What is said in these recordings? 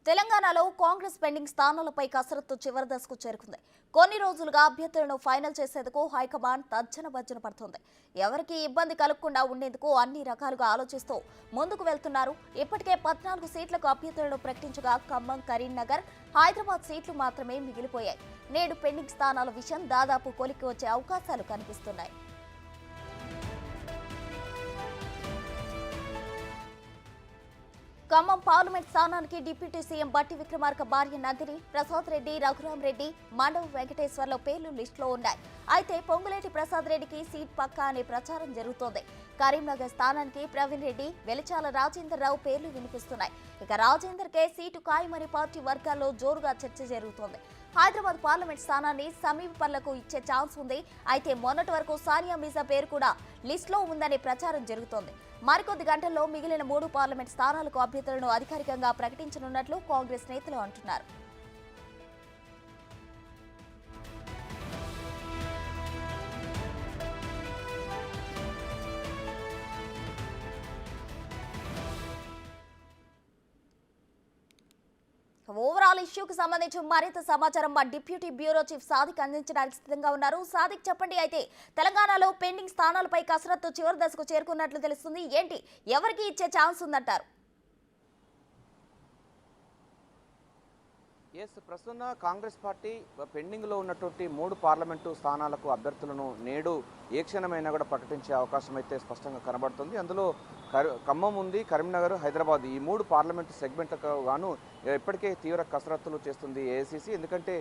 తెలంగాణలో కాంగ్రెస్ పెండింగ్ స్థానాలపై కసరత్తు చివరి దశకు చేరుకుంది. కొన్ని రోజులుగా అభ్యర్థులను ఫైనల్ చేసేందుకు హైకమాండ్ తర్జన భర్జన పడుతోంది. ఎవరికి ఇబ్బంది కలగకుండా ఉండేందుకు అన్ని రకాలుగా ఆలోచిస్తూ ముందుకు వెళ్తున్నారు. ఇప్పటికే 14 సీట్లకు అభ్యర్థులను ప్రకటించగా ఖమ్మం, కరీంనగర్, హైదరాబాద్ సీట్లు మాత్రమే మిగిలిపోయాయి. నేడు పెండింగ్ స్థానాల విషయం దాదాపు కొలిక్కి వచ్చే అవకాశాలు కనిపిస్తున్నాయి. ఖమ్మం పార్లమెంట్ స్థానానికి డిప్యూటీ సీఎం బట్టి విక్రమార్క భార్య నందిని, ప్రసాద్ రెడ్డి, రఘురాం రెడ్డి, మండవ వెంకటేశ్వర్ల పేర్లు లిస్టులో ఉన్నాయి. అయితే పొంగులేటి ప్రసాద్ రెడ్డికి సీట్ పక్కా అనే ప్రచారం జరుగుతోంది. కరీంనగర్ స్థానానికి ప్రవీణ్ రెడ్డి, వెలిచాల రాజేందర్ రావు పేర్లు వినిపిస్తున్నాయి. ఇక రాజేందర్ కే సీటు ఖాయమని పార్టీ వర్గాల్లో జోరుగా చర్చ జరుగుతోంది. హైదరాబాద్ పార్లమెంట్ స్థానాన్ని సమీపంలకు ఇచ్చే ఛాన్స్ ఉంది. అయితే మొన్నటి వరకు సానియా మీర్జా పేరు కూడా లిస్టులో ఉందనే ప్రచారం జరుగుతోంది. మరికొద్ది గంటల్లో మిగిలిన 3 పార్లమెంట్ స్థానాలకు అభ్యర్థులను అధికారికంగా ప్రకటించనున్నట్లు కాంగ్రెస్ నేతలు అంటున్నారు. ఓవరాల్ ఇష్యూకి సంబంధించి మరింత సమాచారం మా డిప్యూటీ బ్యూరో చీఫ్ సాదిక్ అందించడానికి సిద్ధంగా ఉన్నారు. సాదిక్, చెప్పండి. అయితే తెలంగాణలో పెండింగ్ స్థానాలపై కసరత్తు చివరి దశకు చేరుకున్నట్లు తెలుస్తుంది. ఏంటి, ఎవరికి ఇచ్చే ఛాన్స్ ఉందంటారు? ప్రస్తుతం కాంగ్రెస్ పార్టీ పెండింగ్లో ఉన్నటువంటి 3 పార్లమెంటు స్థానాలకు అభ్యర్థులను నేడు ఏ క్షణమైనా కూడా ప్రకటించే అవకాశం అయితే స్పష్టంగా కనబడుతుంది. అందులో ఖమ్మం ఉంది, కరీంనగర్, హైదరాబాద్ ఈ 3 పార్లమెంటు సెగ్మెంట్లకు గాను ఇప్పటికే తీవ్ర కసరత్తులు చేస్తుంది ఏఐసీసీ. ఎందుకంటే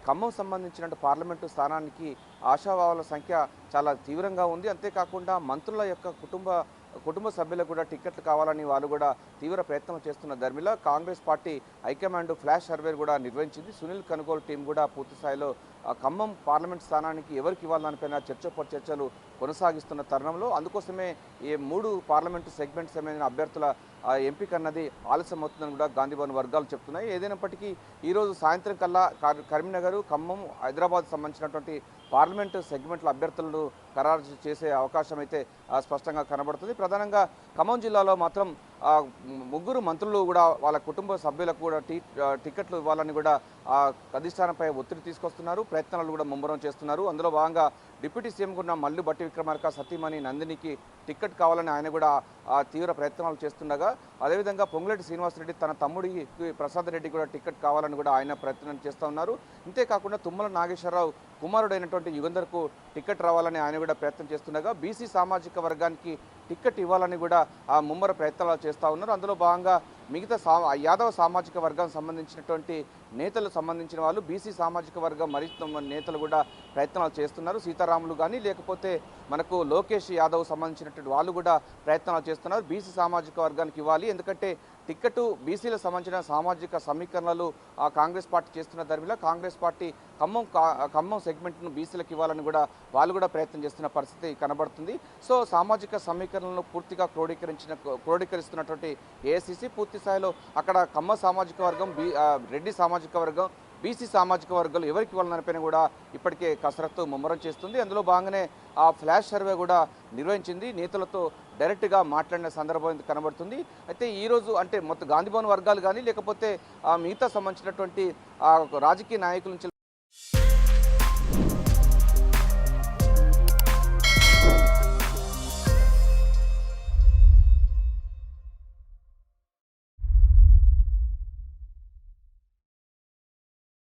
ఖమ్మం సంబంధించిన పార్లమెంటు స్థానానికి ఆశావాహుల సంఖ్య చాలా తీవ్రంగా ఉంది. అంతేకాకుండా మంత్రుల యొక్క కుటుంబ సభ్యులకు కూడా టికెట్లు కావాలని వాళ్ళు కూడా తీవ్ర ప్రయత్నం చేస్తున్న ధర్మిలో Congress party high command flash survey కూడా నిర్వహించింది. సునీల్ కనుగోలు టీం కూడా పూర్తి స్థాయిలో ఖమ్మం పార్లమెంట్ స్థానానికి ఎవరికి ఇవ్వాలనిపైన చర్చలు కొనసాగిస్తున్న తరుణంలో అందుకోసమే ఈ 3 పార్లమెంటు సెగ్మెంట్ సంబంధించిన అభ్యర్థుల ఎంపిక అన్నది ఆలస్యం అవుతుందని కూడా గాంధీభవన్ వర్గాలు చెప్తున్నాయి. ఏదైనప్పటికీ ఈరోజు సాయంత్రం కల్లా కరీంనగర్, ఖమ్మం, హైదరాబాద్ సంబంధించినటువంటి పార్లమెంటు సెగ్మెంట్ల అభ్యర్థులను ఖరారు చేసే అవకాశం అయితే స్పష్టంగా కనబడుతుంది. ప్రధానంగా ఖమ్మం జిల్లాలో మాత్రం 3 మంత్రులు కూడా వాళ్ళ కుటుంబ సభ్యులకు కూడా టికెట్లు ఇవ్వాలని కూడా అధిష్టానంపై ఒత్తిడి తీసుకొస్తున్నారు. ప్రయత్నాలు కూడా ముమ్మరం చేస్తున్నారు. అందులో భాగంగా డిప్యూటీ సీఎం కూడా మల్లు బట్టి విక్రమార్క సతీమణి నందినికి టికెట్ కావాలని ఆయన కూడా తీవ్ర ప్రయత్నాలు చేస్తుండగా, అదేవిధంగా పొంగులేటి శ్రీనివాసరెడ్డి తన తమ్ముడికి ప్రసాద్ రెడ్డి కూడా టికెట్ కావాలని కూడా ఆయన ప్రయత్నం చేస్తూ ఉన్నారు. ఇంతేకాకుండా తుమ్మల నాగేశ్వరరావు కుమారుడైనటువంటి యుగంధర్కు టికెట్ రావాలని ఆయన కూడా ప్రయత్నం చేస్తుండగా, బీసీ సామాజిక వర్గానికి టికెట్ ఇవ్వాలని కూడా ముమ్మర ప్రయత్నాలు చేస్తూ ఉన్నారు. అందులో భాగంగా మిగతా యాదవ సామాజిక వర్గానికి సంబంధించినటువంటి నేతలు సంబంధించిన వాళ్ళు బీసీ సామాజిక వర్గం మరింత నేతలు కూడా ప్రయత్నాలు చేస్తున్నారు. సీతారాములు కానీ లేకపోతే మనకు లోకేష్ యాదవ్ సంబంధించినటువంటి వాళ్ళు కూడా ప్రయత్నాలు చేస్తున్నారు. బీసీ సామాజిక వర్గానికి ఇవ్వాలి, ఎందుకంటే టికెట్ బీసీలకు సంబంధించిన సామాజిక సమీకరణలు కాంగ్రెస్ పార్టీ చేస్తున్న ధర్మిలో కాంగ్రెస్ పార్టీ ఖమ్మం సెగ్మెంట్ను బీసీలకు ఇవ్వాలని కూడా వాళ్ళు కూడా ప్రయత్నం చేస్తున్న పరిస్థితి కనబడుతుంది. సో సామాజిక సమీకరణలను పూర్తిగా క్రోడీకరిస్తున్నటువంటి ఏఐసీసీ పూర్తి స్థాయిలో అక్కడ ఖమ్మం సామాజిక వర్గం, రెడ్డి సామాజిక వర్గం, బీసీ సామాజిక వర్గాలు ఎవరికి ఇవ్వాలనిపైన కూడా ఇప్పటికే కసరత్తు ముమ్మరం చేస్తుంది. అందులో భాగంగానే ఆ ఫ్లాష్ సర్వే కూడా నిర్వహించింది. నేతలతో డైరెక్ట్గా మాట్లాడిన సందర్భం కనబడుతుంది. అయితే ఈరోజు అంటే మొత్తం గాంధీభవన్ వర్గాలు కానీ లేకపోతే మిగతా సంబంధించినటువంటి రాజకీయ నాయకుల నుంచి